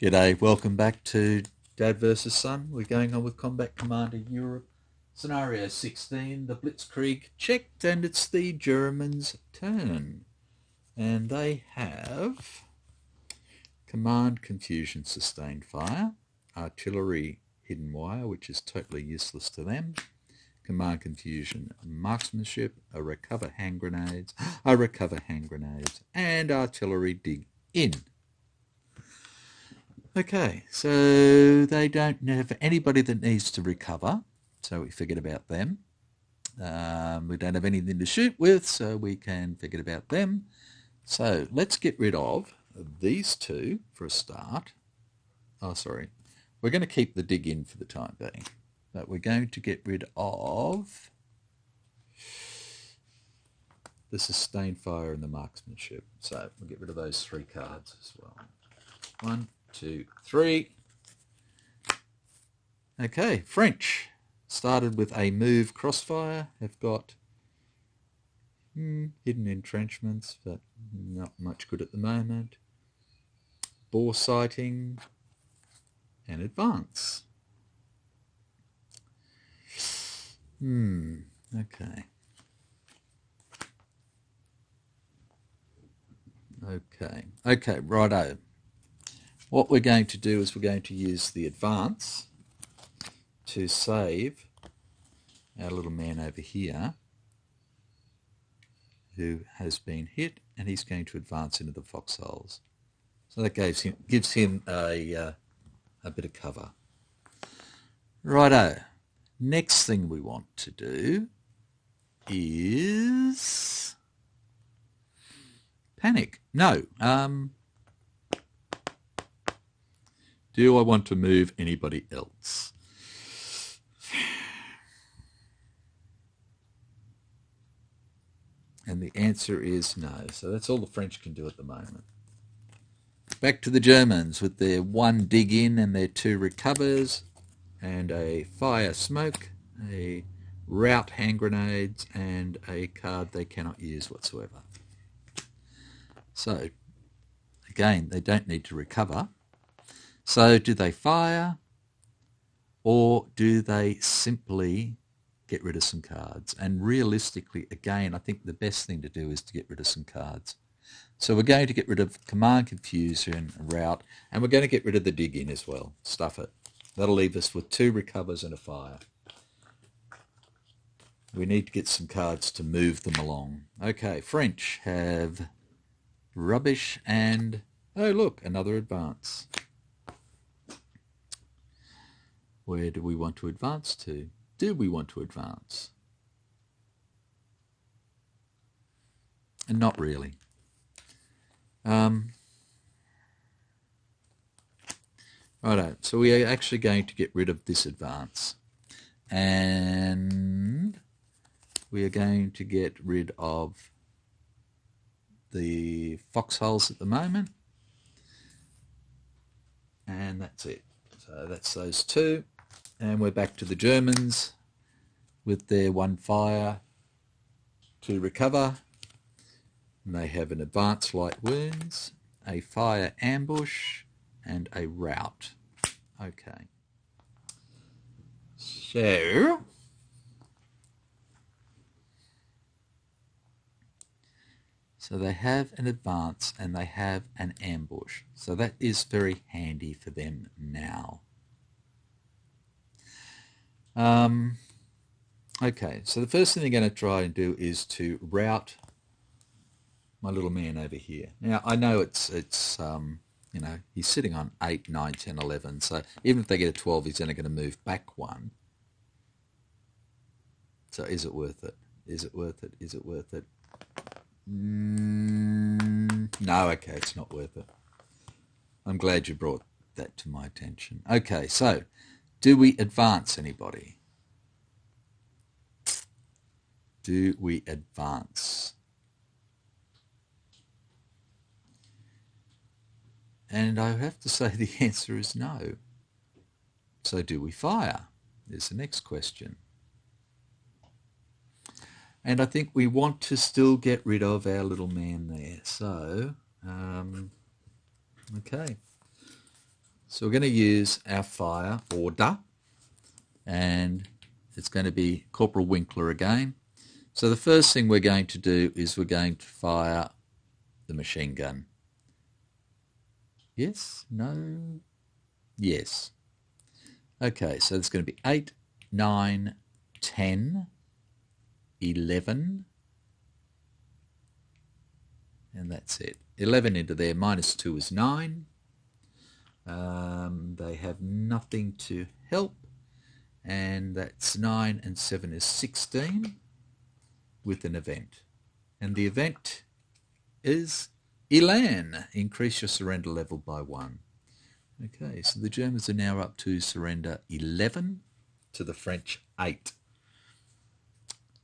G'day, welcome back to Dad versus Son. We're going on with Combat Commander Europe. Scenario 16, the Blitzkrieg checked, and it's the Germans' turn. And they have Command Confusion Sustained Fire, Artillery Hidden Wire, which is totally useless to them, Command Confusion Marksmanship, a recover hand grenades, and Artillery Dig In. Okay, so they don't have anybody that needs to recover, so we forget about them. We don't have anything to shoot with, so we can forget about them. So let's get rid of these two for a start. Oh, sorry. We're going to keep the dig in for the time being, but we're going to get rid of the sustained fire and the marksmanship. So we'll get rid of those three cards as well. 1, 2, 3. Okay, French started with a move crossfire, have got hidden entrenchments, but not much good at the moment. Bore sighting and advance. Okay. Okay, righto. What we're going to do is we're going to use the advance to save our little man over here who has been hit, and he's going to advance into the foxholes. So that gives him a bit of cover. Righto. Next thing we want to do is panic. No. Do I want to move anybody else? And the answer is no. So that's all the French can do at the moment. Back to the Germans with their 1 dig in and their 2 recovers and a fire smoke, a rout hand grenades, and a card they cannot use whatsoever. So, again, they don't need to recover. So do they fire, or do they simply get rid of some cards? And realistically, again, I think the best thing to do is to get rid of some cards. So we're going to get rid of Command Confusion, Rout, and we're going to get rid of the dig in as well. Stuff it. That'll leave us with 2 recovers and a fire. We need to get some cards to move them along. Okay, French have rubbish and, oh look, another advance. Where do we want to advance to? Do we want to advance? And not really. Righto, so we are actually going to get rid of this advance. And we are going to get rid of the foxholes at the moment. And that's it. So that's those 2. And we're back to the Germans with their 1 fire, 2 recover. And they have an advanced light wounds, a fire ambush, and a rout. Okay. So they have an advance and they have an ambush. So that is very handy for them now. Okay, so the first thing they're going to try and do is to rout my little man over here. Now, I know it's you know, he's sitting on 8, 9, 10, 11, so even if they get a 12, he's only going to move back 1. So is it worth it? Is it worth it? Is it worth it? No, okay, it's not worth it. I'm glad you brought that to my attention. Okay, so do we advance anybody? Do we advance? And I have to say the answer is no. So do we fire? Is the next question. And I think we want to still get rid of our little man there. So, okay. So we're going to use our fire order, and it's going to be Corporal Winkler again. So the first thing we're going to do is we're going to fire the machine gun. Yes? No? Yes. Okay, so it's going to be 8, 9, 10, 11, and that's it. 11 into there, minus 2 is 9. They have nothing to help, and that's 9 and 7 is 16 with an event. And the event is Elan, increase your surrender level by 1. Okay, so the Germans are now up to surrender 11 to the French 8.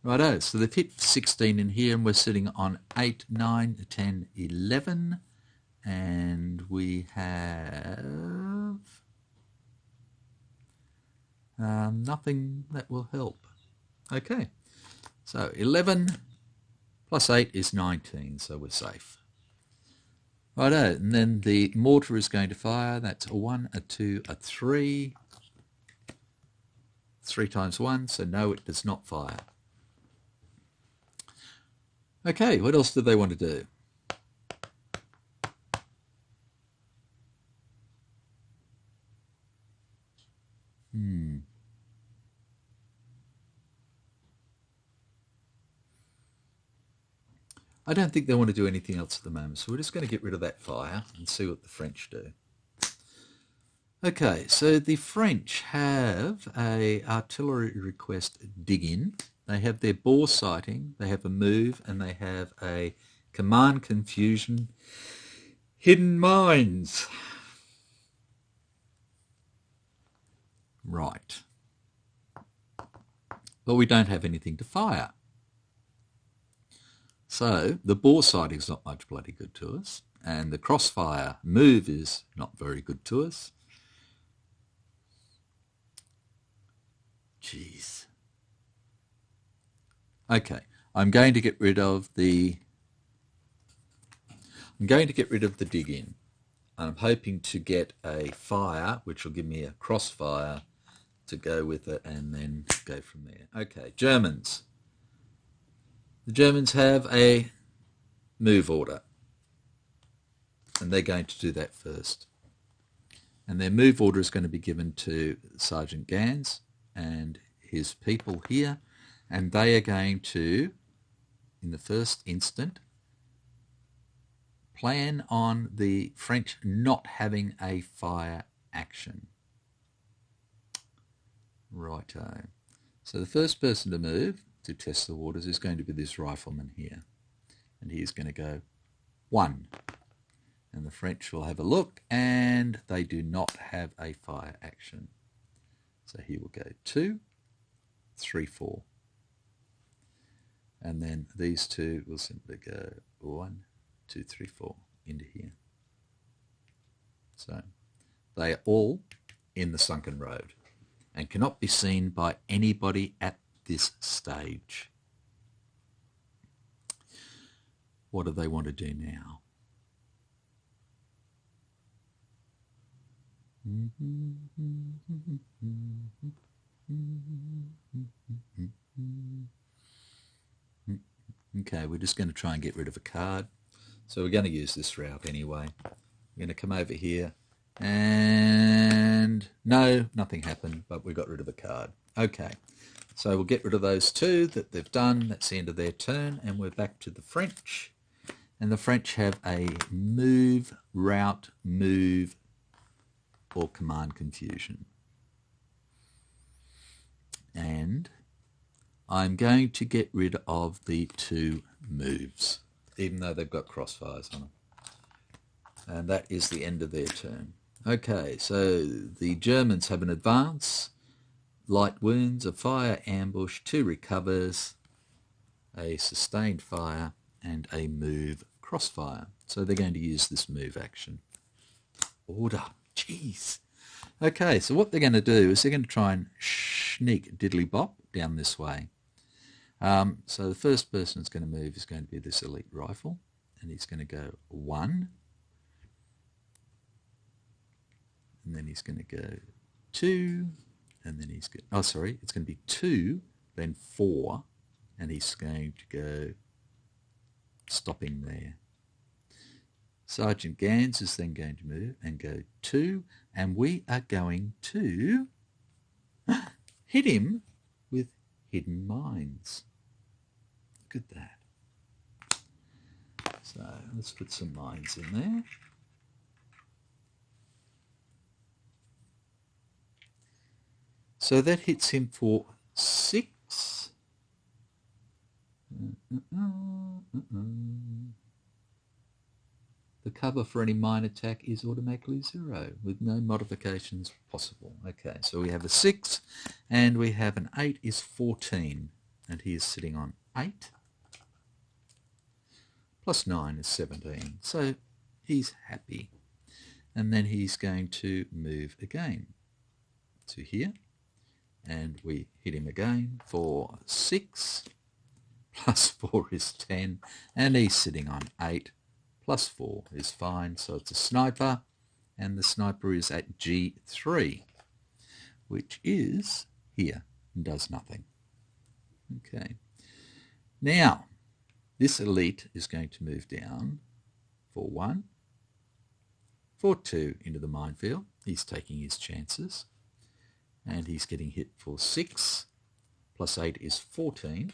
Righto, so they've hit 16 in here, and we're sitting on 8, 9, 10, 11, and we have nothing that will help. Okay, so 11 plus 8 is 19, so we're safe. Righto, and then the mortar is going to fire. That's a 1, a 2, a 3. 3 times 1, so no, it does not fire. Okay, what else do they want to do? I don't think they want to do anything else at the moment, so we're just going to get rid of that fire and see what the French do. Okay, so the French have a artillery request dig in. They have their bore sighting, they have a move, and they have a command confusion, hidden mines. Right. But we don't have anything to fire. So the bore sighting is not much bloody good to us, and the crossfire move is not very good to us. Jeez. Okay, I'm going to get rid of the dig in. I'm hoping to get a fire, which will give me a crossfire to go with it, and then go from there. Okay, Germans. The Germans have a move order, and they're going to do that first. And their move order is going to be given to Sergeant Gans and his people here, and they are going to, in the first instant, plan on the French not having a fire action. Righto. So the first person to move to test the waters is going to be this rifleman here. And he's going to go 1. And the French will have a look, and they do not have a fire action. So he will go 2, 3, 4. And then these two will simply go 1, 2, 3, 4 into here. So they are all in the sunken road and cannot be seen by anybody at this stage. What do they want to do now? Okay, we're just going to try and get rid of a card. So we're going to use this route anyway. We're going to come over here, and no, nothing happened, but we got rid of a card. Okay, so we'll get rid of those two that they've done. That's the end of their turn, and we're back to the French. And the French have a move, route, move, or command confusion. And I'm going to get rid of the 2 moves, even though they've got crossfires on them. And that is the end of their turn. Okay, so the Germans have an advance, light wounds, a fire ambush, 2 recovers, a sustained fire, and a move crossfire. So they're going to use this move action. Order. Jeez. Okay, so what they're going to do is they're going to try and sneak diddly bop down this way. So the first person that's going to move is going to be this elite rifle, and he's going to go 1. and then he's going to go 2, and then he's going, oh sorry, it's going to be 2, then 4, and he's going to go stopping there. Sergeant Gans is then going to move and go 2, and we are going to hit him with hidden mines. Look at that. So let's put some mines in there. So that hits him for 6. The cover for any mine attack is automatically 0 with no modifications possible. Okay, so we have a 6 and we have an 8 is 14, and he is sitting on 8. Plus 9 is 17, so he's happy. And then he's going to move again to here, and we hit him again for 6. Plus 4 is 10, and he's sitting on 8. Plus 4 is fine, so it's a sniper, and the sniper is at G3, which is here and does nothing. Okay. Now, this elite is going to move down for 1, for 2 into the minefield. He's taking his chances, and he's getting hit for 6. Plus 8 is 14,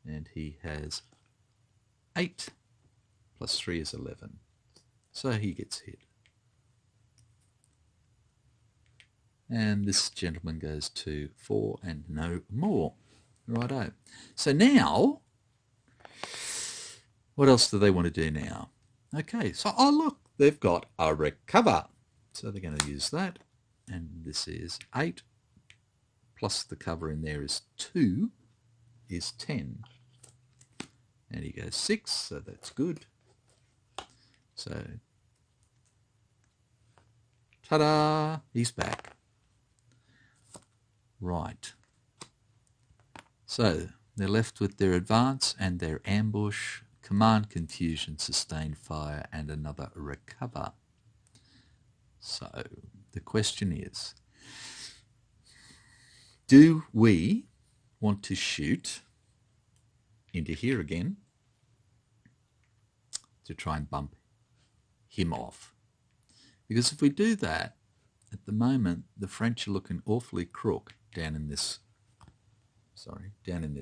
and he has 8. Plus 3 is 11. So he gets hit. And this gentleman goes to 4 and no more. Righto. So now, what else do they want to do now? Okay, so, oh look, they've got a recover. So they're going to use that. And this is 8. Plus the cover in there is 2, is 10. And he goes 6, so that's good. So, ta-da, he's back. Right. So, they're left with their advance and their ambush, command confusion, sustained fire, and another recover. So, the question is, do we want to shoot into here again to try and bump him off? Because if we do that, at the moment the French are looking awfully crook down in this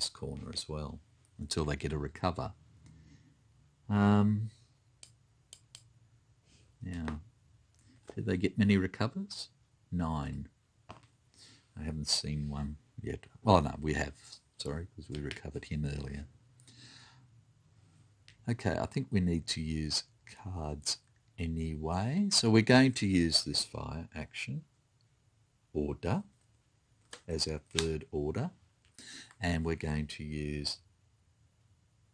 corner as well, until they get a recover. Yeah. Did they get many recovers? 9. I haven't seen one yet. Well, no, we have. Sorry, because we recovered him earlier. Okay, I think we need to use cards anyway. So we're going to use this fire action order as our third order. And we're going to use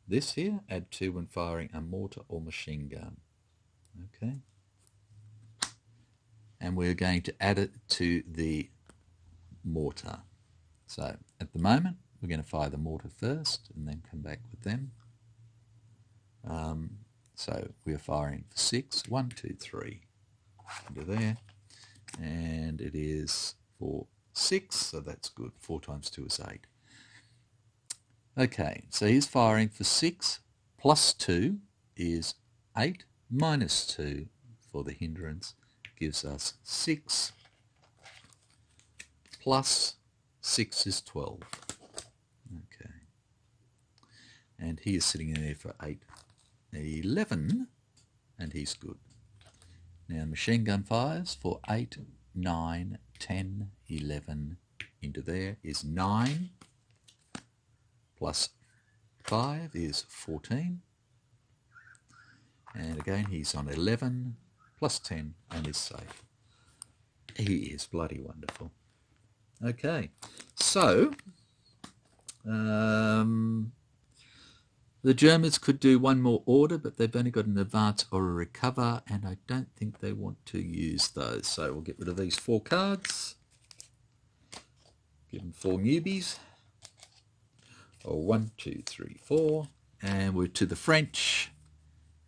this here, add 2 when firing a mortar or machine gun. Okay. And we're going to add it to the mortar. So at the moment, we're going to fire the mortar first and then come back with them. So we're firing for 6. 1, 2, 3 into there. And it is for 6, so that's good. 4 times 2 is 8. Okay, so he's firing for 6 plus 2 is 8 minus 2 for the hindrance gives us 6 plus 6 is 12. Okay. And he is sitting in there for 8, 11, and he's good. Now machine gun fires for 8, 9, 10, 11 into there is 9 plus 5 is 14. And again, he's on 11 plus 10 and is safe. He is bloody wonderful. Okay, so the Germans could do one more order, but they've only got an advance or a recover, and I don't think they want to use those. So we'll get rid of these 4 cards. Give them 4 newbies. Or 1, 2, 3, 4. And we're to the French,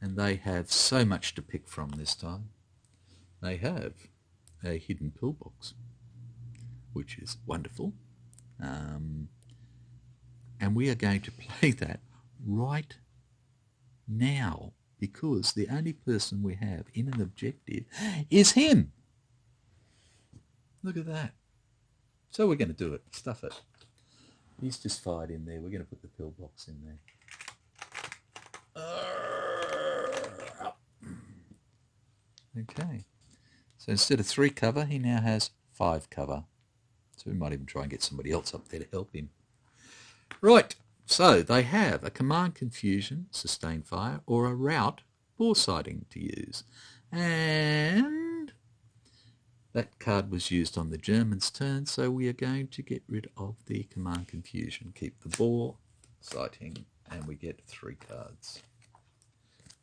and they have so much to pick from this time. they have a hidden pillbox, which is wonderful. And we are going to play that right now because the only person we have in an objective is him. Look at that. So we're going to do it. Stuff it. He's just fired in there. We're going to put the pillbox in there. Okay. So instead of 3 cover, he now has 5 cover. So we might even try and get somebody else up there to help him. Right. So they have a command confusion, sustained fire, or a rout, bore sighting to use. And that card was used on the Germans' turn, so we are going to get rid of the command confusion. Keep the bore sighting, and we get 3 cards.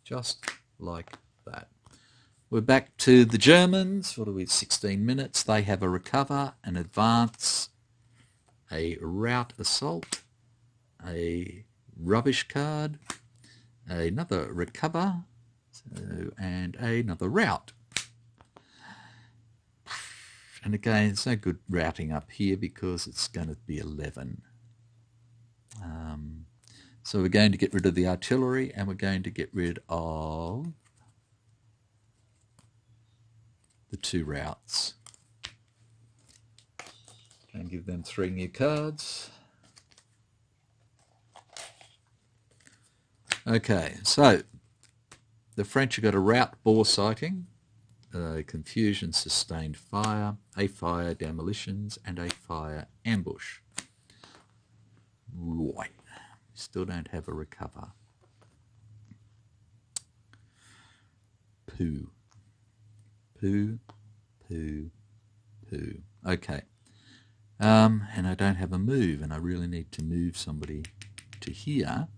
Just like that. We're back to the Germans. What are we, 16 minutes? They have a recover, an advance, a rout assault, a rubbish card, another recover, and another rout. And again, it's no good routing up here because it's going to be 11. So we're going to get rid of the artillery and we're going to get rid of the 2 routs. And give them 3 new cards. Okay, so the French have got a rout bore sighting, confusion sustained fire, a fire demolitions, and a fire ambush. Right, still don't have a recover. Poo. Poo, poo, poo. Okay. And I don't have a move, and I really need to move somebody to here.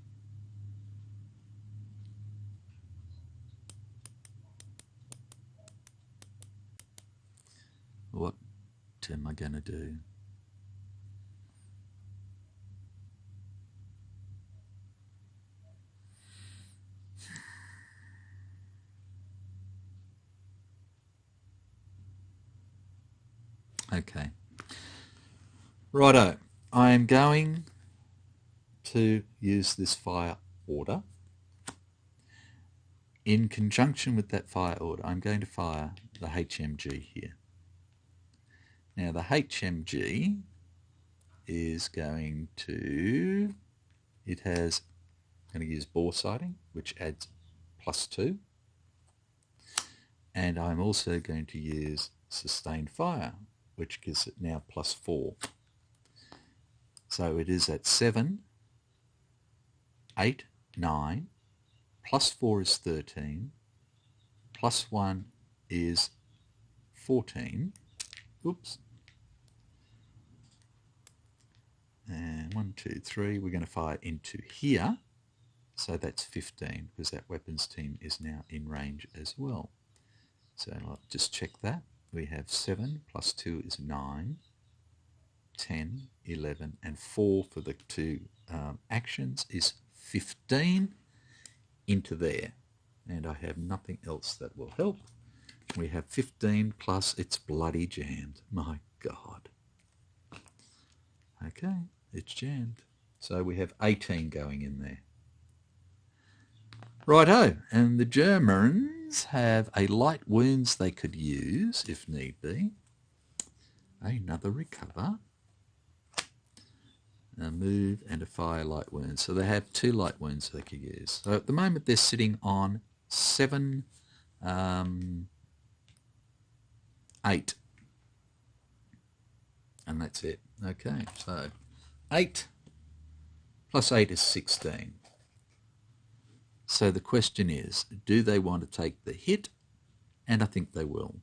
What am I going to do? Okay. Righto. I am going to use this fire order. In conjunction with that fire order, I'm going to fire the HMG here. Now the HMG is going to, going to use bore sighting, which adds +2. And I'm also going to use sustained fire, which gives it now +4. So it is at 7, 8, 9, +4 is 13, +1 is 14. Oops. And 1, 2, 3, we're going to fire into here. So that's 15 because that weapons team is now in range as well. So I'll just check that. We have 7 + 2 is 9, 10, 11, and 4 for the 2 actions is 15 into there. And I have nothing else that will help. We have 15 plus it's bloody jammed. My God. Okay, it's jammed. So we have 18 going in there. Righto, and the Germans have a light wounds they could use if need be. Another recover. A move and a fire light wounds. So they have 2 light wounds they could use. So at the moment they're sitting on 7, 8. And that's it. Okay, so 8 plus 8 is 16. So the question is, do they want to take the hit? And I think they will.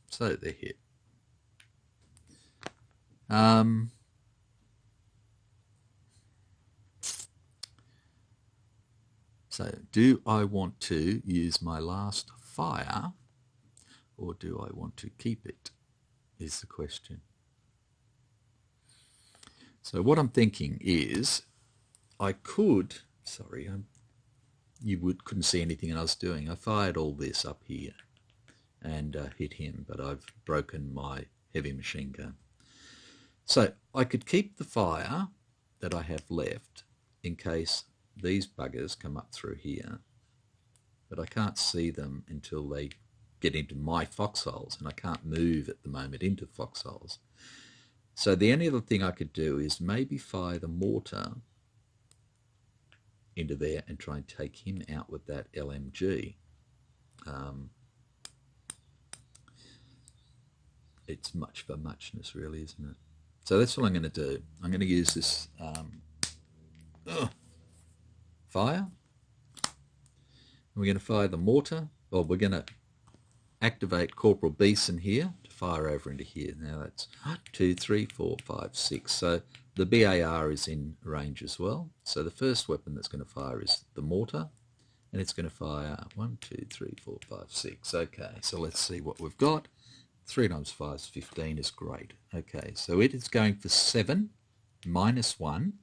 So they hit. So do I want to use my last fire or do I want to keep it is the question. So what I'm thinking is I could, sorry, I'm you couldn't see anything I was doing. I fired all this up here and hit him, but I've broken my heavy machine gun. So I could keep the fire that I have left in case these buggers come up through here, but I can't see them until they get into my foxholes, and I can't move at the moment into foxholes. So the only other thing I could do is maybe fire the mortar into there and try and take him out with that LMG. It's much for muchness, really, isn't it? So that's what I'm going to do. I'm going to use this fire. We're going to fire the mortar. Well, we're going to activate Corporal Beeson here to fire over into here. Now that's 2, 3, 4, 5, 6. So the BAR is in range as well. So the first weapon that's going to fire is the mortar, and it's going to fire 1, 2, 3, 4, 5, 6. Okay, so let's see what we've got. 3 times 5 is 15 is great. Okay, so it is going for 7 minus 1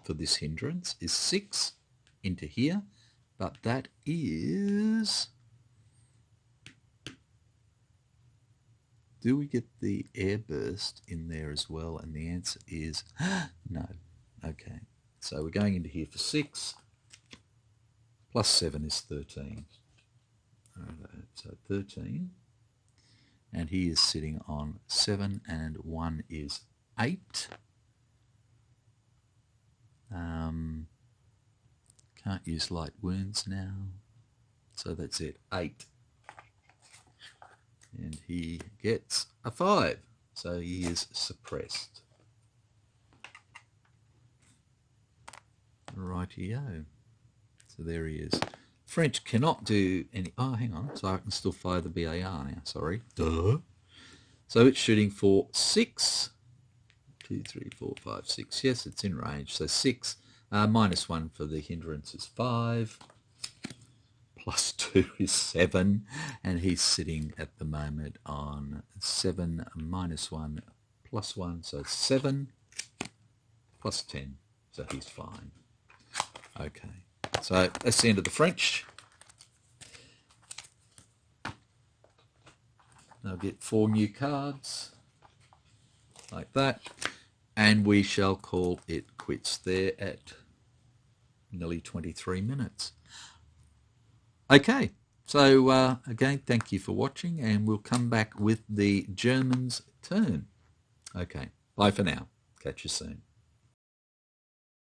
for this hindrance is 6 into here, but that is... Do we get the air burst in there as well? And the answer is no. Okay, so we're going into here for 6 plus 7 is 13. All right, so 13. And he is sitting on 7 and 1 is 8. Can't use light wounds now. So that's it, 8. And he gets a 5. So he is suppressed. Rightio. So there he is. French cannot do any... Oh, hang on. So I can still fire the BAR now. Sorry. Duh. So it's shooting for 6. 2, 3, 4, 5, 6. Yes, it's in range. So 6. Minus 1 for the hindrance is 5. Plus 2 is 7. And he's sitting at the moment on 7 minus 1 plus 1. So 7 plus 10. So he's fine. Okay. So that's the end of the French. I'll get 4 new cards, like that, and we shall call it quits there at nearly 23 minutes. Okay, so again, thank you for watching, and we'll come back with the Germans' turn. Okay, bye for now. Catch you soon.